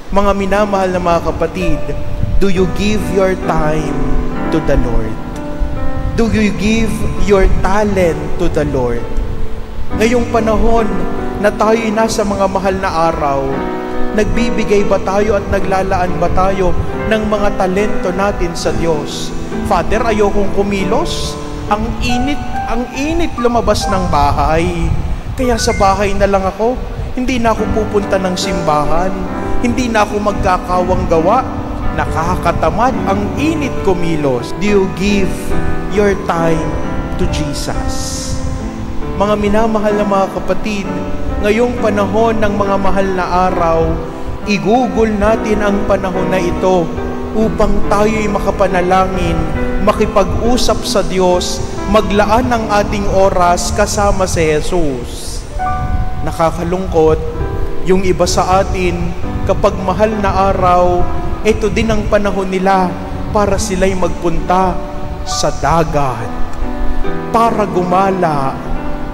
Mga minamahal na mga kapatid, do you give your time to the Lord? Do you give your talent to the Lord? Ngayong panahon na tayo'y nasa mga mahal na araw, nagbibigay ba tayo at naglalaan ba tayo ng mga talento natin sa Diyos? Father, ayokong kumilos. Ang init lumabas ng bahay. Kaya sa bahay na lang ako. Hindi na ako pupunta ng simbahan. Hindi na ako magkakawang gawa. Nakakatamad, ang init kumilos. Do you give your time to Jesus? Mga minamahal na mga kapatid, ngayong panahon ng mga mahal na araw, igugol natin ang panahon na ito upang tayo'y makapanalangin, makipag-usap sa Diyos, maglaan ng ating oras kasama si Jesus. Nakakalungkot, yung iba sa atin, kapag mahal na araw, ito din ang panahon nila para sila'y magpunta sa dagat, para gumala,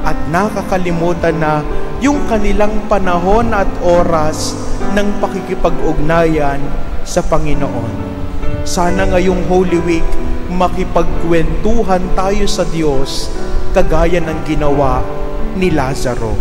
at nakakalimutan na yung kanilang panahon at oras ng pakikipag-ugnayan sa Panginoon. Sana ngayong Holy Week, makipagkwentuhan tayo sa Diyos kagaya ng ginawa ni Lazaro.